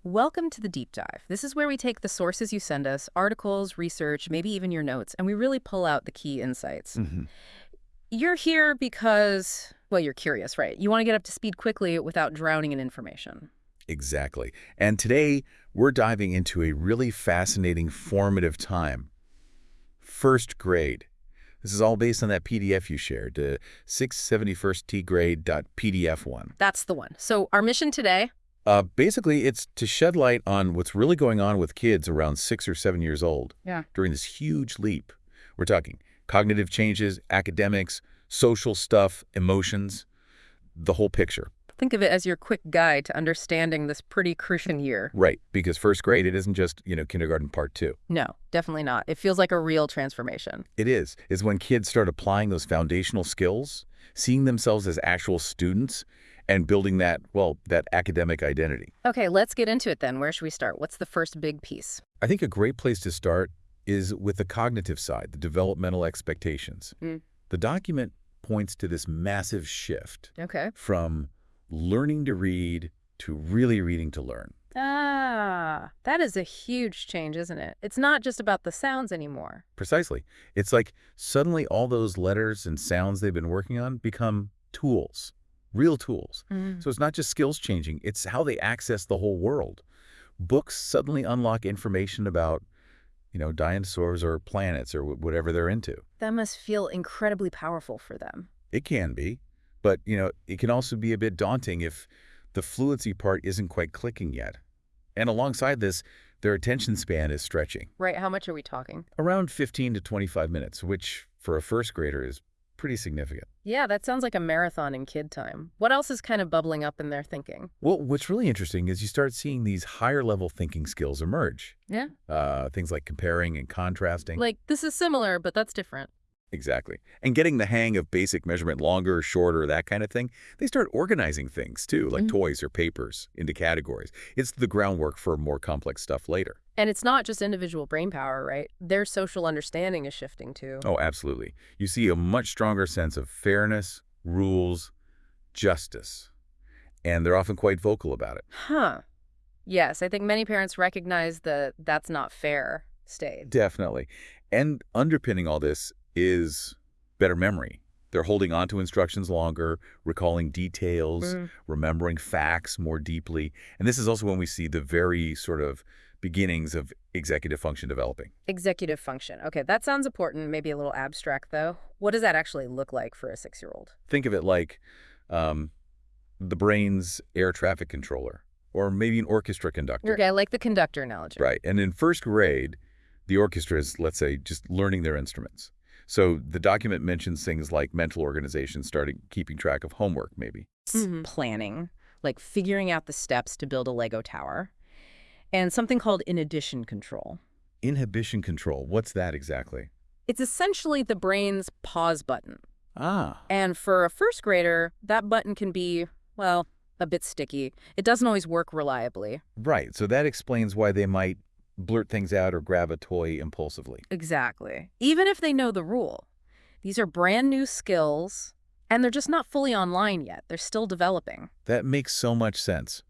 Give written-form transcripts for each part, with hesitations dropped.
Welcome to the Deep Dive. This is where we take the sources you send us, articles, research, maybe even your notes, and we really pull out the key insights. hmm You're here because, well, you're curious, right? You want to get up to speed quickly without drowning in information. Exactly. And today, we're diving into a really fascinating, formative time. First grade. This is all based on that PDF you shared, the 671stgrade.pdf one. That's the one. So our mission today, Basically, it's to shed light on what's really going on with kids around 6 or 7 years old yeah, during this huge leap. We're talking cognitive changes, academics, social stuff, emotions, the whole picture. think of it as your quick guide to understanding this pretty crucial year. Right, because first grade, it isn't just, kindergarten part two. No, definitely not. It feels like a real transformation. It is when kids start applying those foundational skills, seeing themselves as actual students, and building that academic identity. Okay, let's get into it then. Where should we start? What's the first big piece? I think a great place to start is with the cognitive side, the developmental expectations. Mm. The document points to this massive shift Okay. from learning to read to really reading to learn. Ah, that is a huge change, isn't it? It's not just about the sounds anymore. Precisely. It's like suddenly all those letters and sounds they've been working on become tools, real tools. Mm. So it's not just skills changing, it's how they access the whole world. Books suddenly unlock information about, dinosaurs or planets or whatever they're into. That must feel incredibly powerful for them. It can be, but, it can also be a bit daunting if the fluency part isn't quite clicking yet. And alongside this, their attention span is stretching. Right, how much are we talking? Around 15 to 25 minutes, which for a first grader is pretty significant. Yeah, that sounds like a marathon in kid time. What else is kind of bubbling up in their thinking? Well, what's really interesting is you start seeing these higher level thinking skills emerge. Yeah. Things like comparing and contrasting. Like, this is similar, but that's different. Exactly. And getting the hang of basic measurement, longer, shorter, that kind of thing. They start organizing things too, like toys or papers, into categories. It's the groundwork for more complex stuff later. And it's not just individual brain power, right? Their social understanding is shifting too. Oh, absolutely. You see a much stronger sense of fairness, rules, justice. And they're often quite vocal about it. Huh. Yes, I think many parents recognize the "that's not fair" stage. Definitely. And underpinning all this is better memory. They're holding on to instructions longer, recalling details, remembering facts more deeply. And this is also when we see the very sort of beginnings of executive function developing. Executive function. Okay, that sounds important, maybe a little abstract though. What does that actually look like for a 6-year-old? Think of it like the brain's air traffic controller, or maybe an orchestra conductor. Okay, I like the conductor analogy. Right. And in first grade, the orchestra is, let's say, just learning their instruments. So the document mentions things like mental organization, starting keeping track of homework, maybe. Planning, like figuring out the steps to build a Lego tower, and something called inhibition control. Inhibition control, what's that exactly? It's essentially the brain's pause button. Ah, And for a first grader, that button can be, well, a bit sticky. It doesn't always work reliably. right. So that explains why they might blurt things out or grab a toy impulsively. Exactly. Even if they know the rule. These are brand new skills, and they're just not fully online yet. They're still developing. That makes so much sense.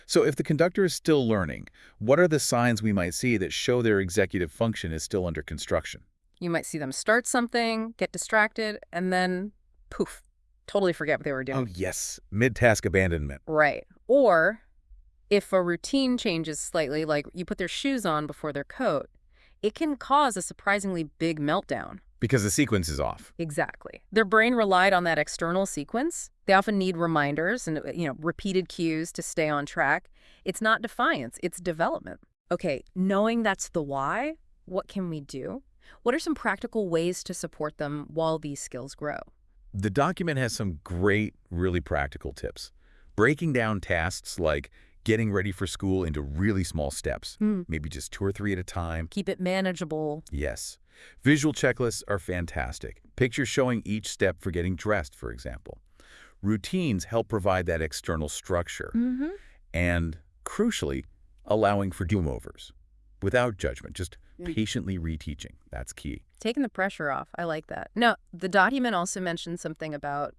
So if the conductor is still learning, what are the signs we might see that show their executive function is still under construction? You might see them start something, get distracted, and then poof, totally forget what they were doing. Oh, yes. Mid-task abandonment. Right. Or if a routine changes slightly, like you put their shoes on before their coat, it can cause a surprisingly big meltdown. Because the sequence is off. Exactly. Their brain relied on that external sequence. They often need reminders and, repeated cues to stay on track. It's not defiance, it's development. Okay, knowing that's the why, what can we do? What are some practical ways to support them while these skills grow? The document has some great, really practical tips. Breaking down tasks like getting ready for school into really small steps, maybe just 2 or 3 at a time. Keep it manageable. Yes. Visual checklists are fantastic. Pictures showing each step for getting dressed, for example. Routines help provide that external structure. And, crucially, allowing for do-overs. Without judgment, just patiently reteaching. That's key. Taking the pressure off. I like that. No, the document also mentioned something about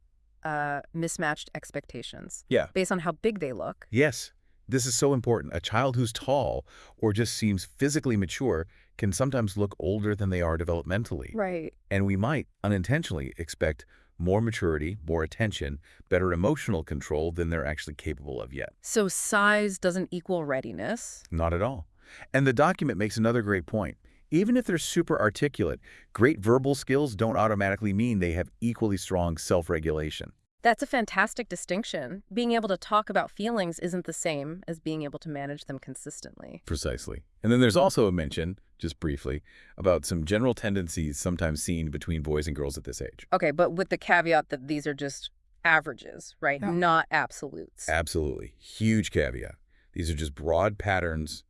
mismatched expectations. Yeah. Based on how big they look. Yes. This is so important. A child who's tall or just seems physically mature can sometimes look older than they are developmentally. Right. And we might unintentionally expect more maturity, more attention, better emotional control than they're actually capable of yet. So size doesn't equal readiness? Not at all. And the document makes another great point. Even if they're super articulate, great verbal skills don't automatically mean they have equally strong self-regulation. That's a fantastic distinction. Being able to talk about feelings isn't the same as being able to manage them consistently. Precisely. And then there's also a mention, just briefly, about some general tendencies sometimes seen between boys and girls at this age. Okay, but with the caveat that these are just averages, right? Yeah. Not absolutes. Absolutely. Huge caveat. These are just broad patterns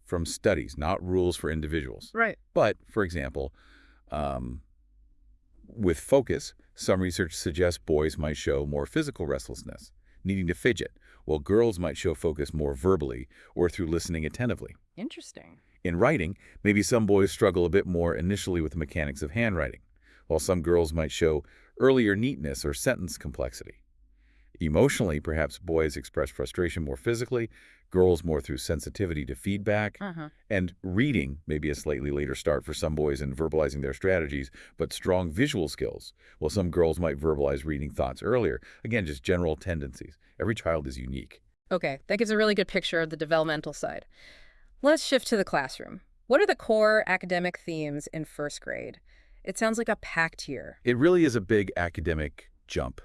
from studies, not rules for individuals. Right. But, for example, with focus, some research suggests boys might show more physical restlessness, needing to fidget, while girls might show focus more verbally or through listening attentively. Interesting. In writing, maybe some boys struggle a bit more initially with the mechanics of handwriting, while some girls might show earlier neatness or sentence complexity. Emotionally, perhaps boys express frustration more physically, girls more through sensitivity to feedback, and reading may be a slightly later start for some boys in verbalizing their strategies, but strong visual skills, while some girls might verbalize reading thoughts earlier. Again, just general tendencies. Every child is unique. Okay, that gives a really good picture of the developmental side. Let's shift to the classroom. What are the core academic themes in first grade? It sounds like a packed year. It really is a big academic jump.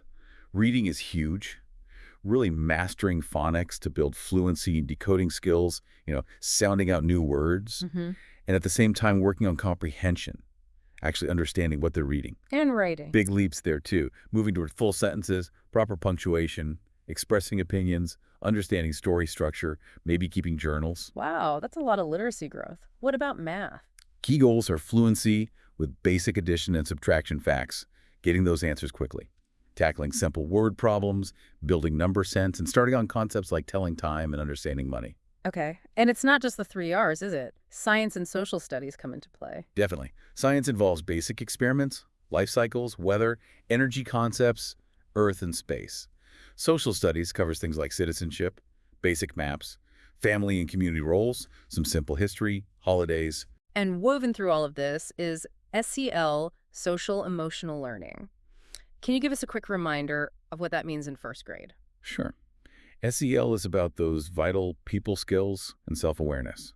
Reading is huge. Really mastering phonics to build fluency and decoding skills, sounding out new words, and at the same time working on comprehension, actually understanding what they're reading. And writing. Big leaps there too, moving toward full sentences, proper punctuation, expressing opinions, understanding story structure, maybe keeping journals. Wow, that's a lot of literacy growth. What about math? Key goals are fluency with basic addition and subtraction facts, getting those answers quickly. Tackling simple word problems, building number sense, and starting on concepts like telling time and understanding money. Okay. And it's not just the 3 R's, is it? Science and social studies come into play. Definitely. Science involves basic experiments, life cycles, weather, energy concepts, Earth and space. Social studies covers things like citizenship, basic maps, family and community roles, some simple history, holidays. And woven through all of this is SEL, social emotional learning. Can you give us a quick reminder of what that means in first grade? Sure. SEL is about those vital people skills and self-awareness.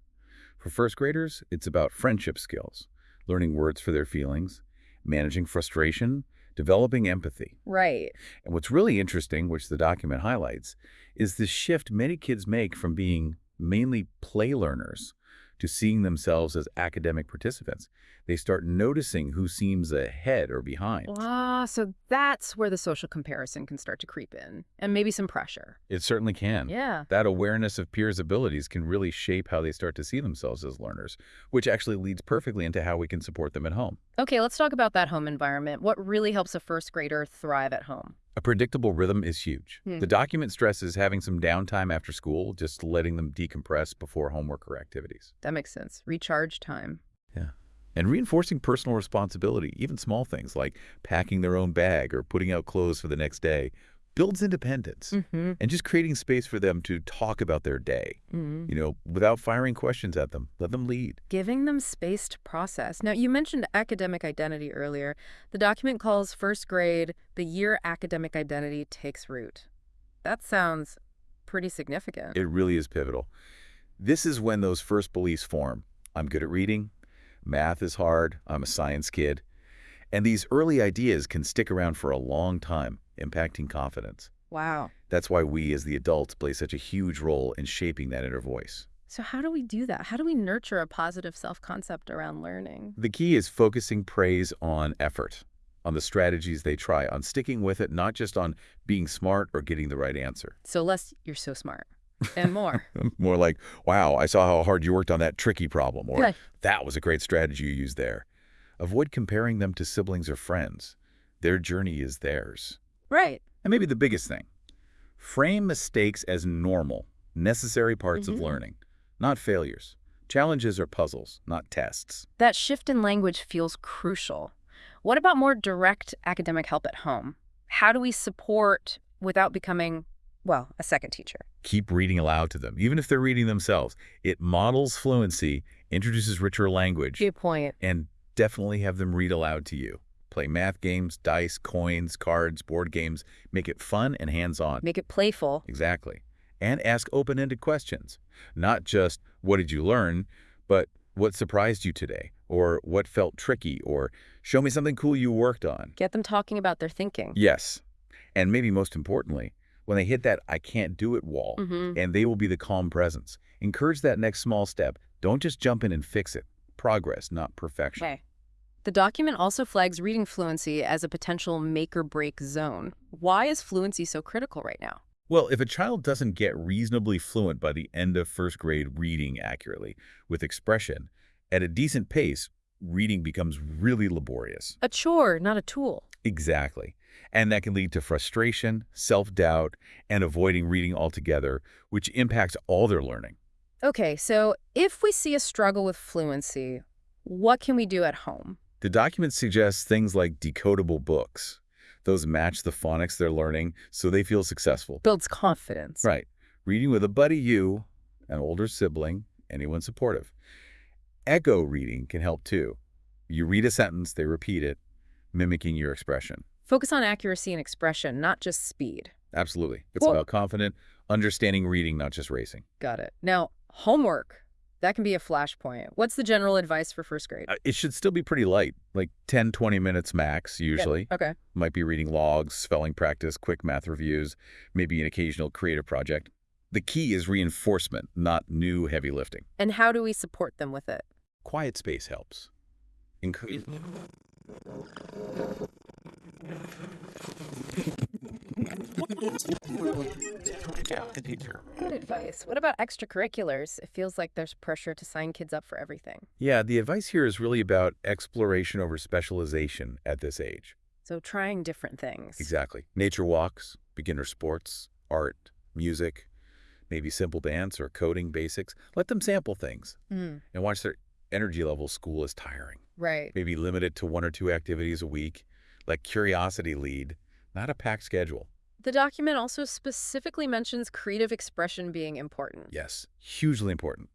For first graders, it's about friendship skills, learning words for their feelings, managing frustration, developing empathy. Right. And what's really interesting, which the document highlights, is the shift many kids make from being mainly play learners to seeing themselves as academic participants. They start noticing who seems ahead or behind. So that's where the social comparison can start to creep in, and maybe some pressure. It certainly can. Yeah. That awareness of peers' abilities can really shape how they start to see themselves as learners, which actually leads perfectly into how we can support them at home. Okay, let's talk about that home environment. What really helps a first grader thrive at home? A predictable rhythm is huge. The document stresses having some downtime after school, just letting them decompress before homework or activities. That makes sense. Recharge time. Yeah. And reinforcing personal responsibility, even small things like packing their own bag or putting out clothes for the next day, builds independence. And just creating space for them to talk about their day, without firing questions at them. Let them lead. Giving them space to process. Now, you mentioned academic identity earlier. The document calls first grade the year academic identity takes root. That sounds pretty significant. It really is pivotal. This is when those first beliefs form. I'm good at reading. Math is hard. I'm a science kid. And these early ideas can stick around for a long time, impacting confidence. Wow. That's why we, as the adults, play such a huge role in shaping that inner voice. So how do we do that? How do we nurture a positive self-concept around learning? The key is focusing praise on effort, on the strategies they try, on sticking with it, not just on being smart or getting the right answer. So less, you're so smart. And more. More like, wow, I saw how hard you worked on that tricky problem, or Good. That was a great strategy you used there. Avoid comparing them to siblings or friends. Their journey is theirs. Right. And maybe the biggest thing, frame mistakes as normal, necessary parts of learning, not failures. Challenges are puzzles, not tests. That shift in language feels crucial. What about more direct academic help at home? How do we support without becoming Well, a second teacher. Keep reading aloud to them, even if they're reading themselves. It models fluency, introduces richer language, Good point. and definitely have them read aloud to you. Play math games, dice, coins, cards, board games. Make it fun and hands-on. Make it playful. Exactly. And ask open-ended questions. Not just, what did you learn, but what surprised you today? Or what felt tricky? Or show me something cool you worked on. Get them talking about their thinking. Yes. And maybe most importantly, when they hit that I can't do it wall, and they will be the calm presence. Encourage that next small step. Don't just jump in and fix it. Progress, not perfection. Okay. The document also flags reading fluency as a potential make-or-break zone. Why is fluency so critical right now? Well, if a child doesn't get reasonably fluent by the end of first grade reading accurately with expression, at a decent pace, reading becomes really laborious. A chore, not a tool. Exactly. And that can lead to frustration, self-doubt, and avoiding reading altogether, which impacts all their learning. Okay, so if we see a struggle with fluency, what can we do at home? The document suggests things like decodable books. Those match the phonics they're learning so they feel successful. Builds confidence. Right. Reading with a buddy you, an older sibling, anyone supportive. Echo reading can help too. You read a sentence, they repeat it, mimicking your expression. Focus on accuracy and expression, not just speed. Absolutely. It's about confident, understanding reading, not just racing. Got it. Now, homework. That can be a flashpoint. What's the general advice for first grade? It should still be pretty light, like 10, 20 minutes max, usually. Yeah. Okay. Might be reading logs, spelling practice, quick math reviews, maybe an occasional creative project. The key is reinforcement, not new heavy lifting. And how do we support them with it? Quiet space helps. Encourage. Good advice. What about extracurriculars? It feels like there's pressure to sign kids up for everything. Yeah, the advice here is really about exploration over specialization at this age. So trying different things. Exactly. Nature walks, beginner sports, art, music, maybe simple dance or coding basics. Let them sample things and watch their energy level. School is tiring. Right. Maybe limit it to 1 or 2 activities a week. Let curiosity lead, not a packed schedule. The document also specifically mentions creative expression being important. Yes, hugely important.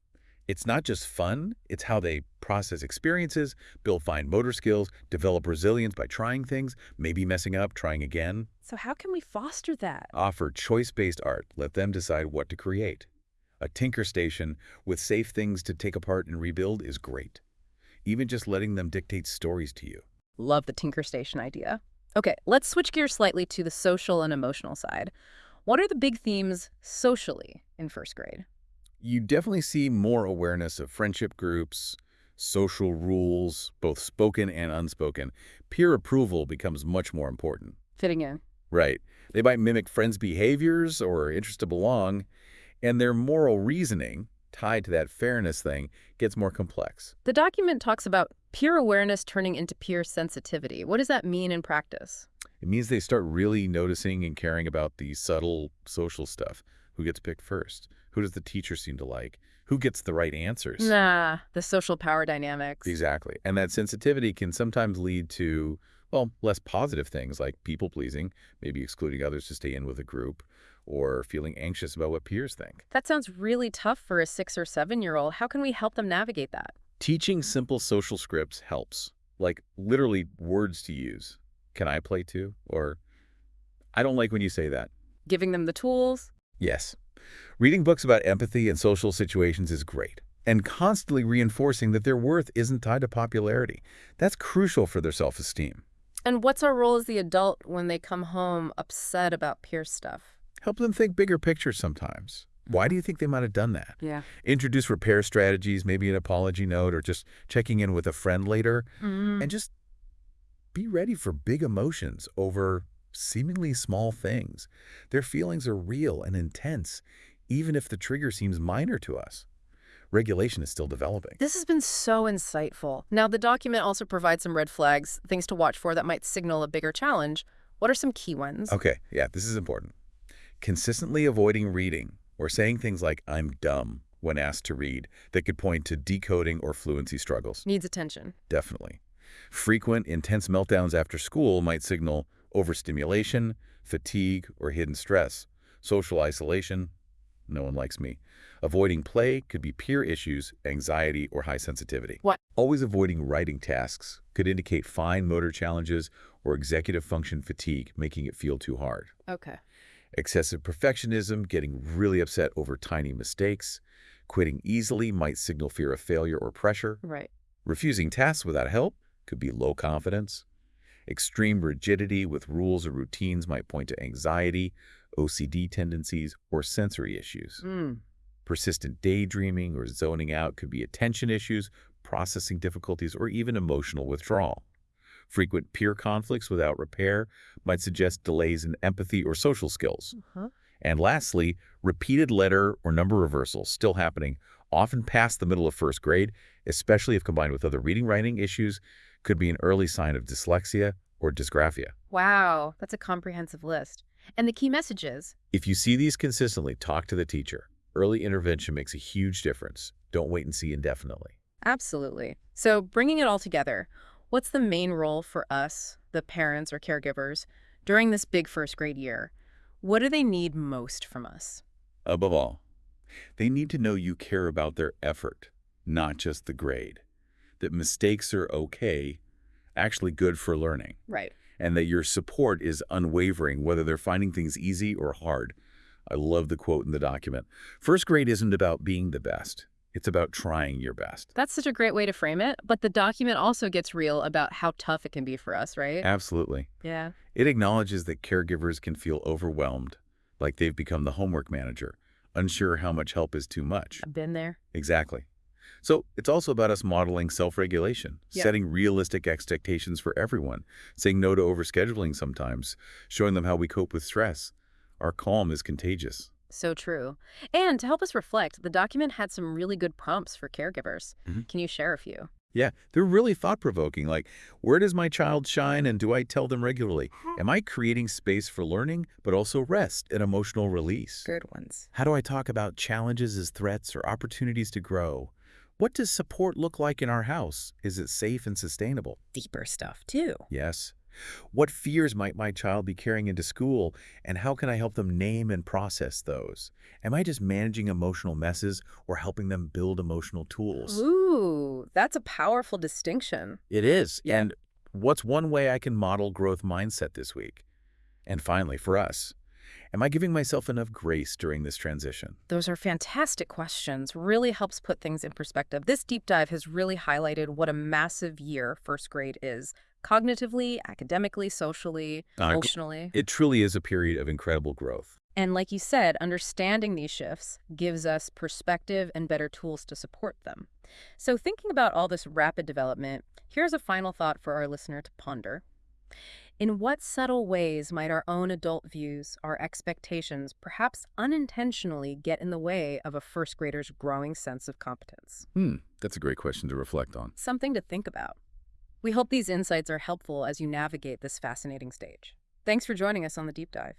It's not just fun, it's how they process experiences, build fine motor skills, develop resilience by trying things, maybe messing up, trying again. So how can we foster that? Offer choice-based art. Let them decide what to create. A tinker station with safe things to take apart and rebuild is great. Even just letting them dictate stories to you. Love the Tinker Station idea. Okay, let's switch gears slightly to the social and emotional side. What are the big themes socially in first grade? You definitely see more awareness of friendship groups, social rules, both spoken and unspoken. Peer approval becomes much more important. Fitting in. Right. They might mimic friends' behaviors or interest to belong, and their moral reasoning, tied to that fairness thing, gets more complex. The document talks about peer awareness turning into peer sensitivity. What does that mean in practice? It means they start really noticing and caring about the subtle social stuff. Who gets picked first? Who does the teacher seem to like? Who gets the right answers? The social power dynamics. Exactly. And that sensitivity can sometimes lead to, well, less positive things like people-pleasing, maybe excluding others to stay in with a group, or feeling anxious about what peers think. That sounds really tough for a 6 or 7-year-old. How can we help them navigate that? Teaching simple social scripts helps, like literally words to use. Can I play too? Or, I don't like when you say that. Giving them the tools? Yes. Reading books about empathy and social situations is great. And constantly reinforcing that their worth isn't tied to popularity. That's crucial for their self-esteem. And what's our role as the adult when they come home upset about peer stuff? Help them think bigger picture sometimes. Why do you think they might have done that? Yeah. Introduce repair strategies, maybe an apology note, or just checking in with a friend later. And just be ready for big emotions over seemingly small things. Their feelings are real and intense, even if the trigger seems minor to us. Regulation is still developing. This has been so insightful. Now, the document also provides some red flags, things to watch for that might signal a bigger challenge. What are some key ones? Okay, yeah, this is important. Consistently avoiding reading or saying things like, I'm dumb, when asked to read, that could point to decoding or fluency struggles. Needs attention. Definitely. Frequent, intense meltdowns after school might signal overstimulation, fatigue, or hidden stress. Social isolation, no one likes me. Avoiding play could be peer issues, anxiety, or high sensitivity. What? Always avoiding writing tasks could indicate fine motor challenges or executive function fatigue, making it feel too hard. Okay. Excessive perfectionism, getting really upset over tiny mistakes. Quitting easily might signal fear of failure or pressure. Right. Refusing tasks without help could be low confidence. Extreme rigidity with rules or routines might point to anxiety, OCD tendencies, or sensory issues. Persistent daydreaming or zoning out could be attention issues, processing difficulties, or even emotional withdrawal. Frequent peer conflicts without repair might suggest delays in empathy or social skills. And lastly, repeated letter or number reversals still happening, often past the middle of first grade, especially if combined with other reading-writing issues, could be an early sign of dyslexia or dysgraphia. Wow, that's a comprehensive list. And the key messages? If you see these consistently, talk to the teacher. Early intervention makes a huge difference. Don't wait and see indefinitely. Absolutely. So bringing it all together, what's the main role for us, the parents or caregivers, during this big first grade year? What do they need most from us? Above all, they need to know you care about their effort, not just the grade. That mistakes are okay, actually good for learning. Right. And that your support is unwavering, whether they're finding things easy or hard. I love the quote in the document. First grade isn't about being the best. It's about trying your best. That's such a great way to frame it, but the document also gets real about how tough it can be for us, right? Absolutely. Yeah. It acknowledges that caregivers can feel overwhelmed, like they've become the homework manager, unsure how much help is too much. I've been there. Exactly. So it's also about us modeling self-regulation, setting realistic expectations for everyone, saying no to overscheduling sometimes, showing them how we cope with stress. Our calm is contagious. So true. And to help us reflect, the document had some really good prompts for caregivers. Can you share a few? Yeah, they're really thought-provoking, like, where does my child shine and do I tell them regularly? Am I creating space for learning, but also rest and emotional release? Good ones. How do I talk about challenges as threats or opportunities to grow? What does support look like in our house? Is it safe and sustainable? Deeper stuff, too. Yes. What fears might my child be carrying into school, and how can I help them name and process those? Am I just managing emotional messes or helping them build emotional tools? Ooh, that's a powerful distinction. It is. And what's one way I can model growth mindset this week? And finally, for us, am I giving myself enough grace during this transition? Those are fantastic questions. Really helps put things in perspective. This deep dive has really highlighted what a massive year first grade is. Cognitively, academically, socially, emotionally. It truly is a period of incredible growth. And like you said, understanding these shifts gives us perspective and better tools to support them. So thinking about all this rapid development, here's a final thought for our listener to ponder. In what subtle ways might our own adult views, our expectations, perhaps unintentionally get in the way of a first grader's growing sense of competence? That's a great question to reflect on. Something to think about. We hope these insights are helpful as you navigate this fascinating stage. Thanks for joining us on the Deep Dive.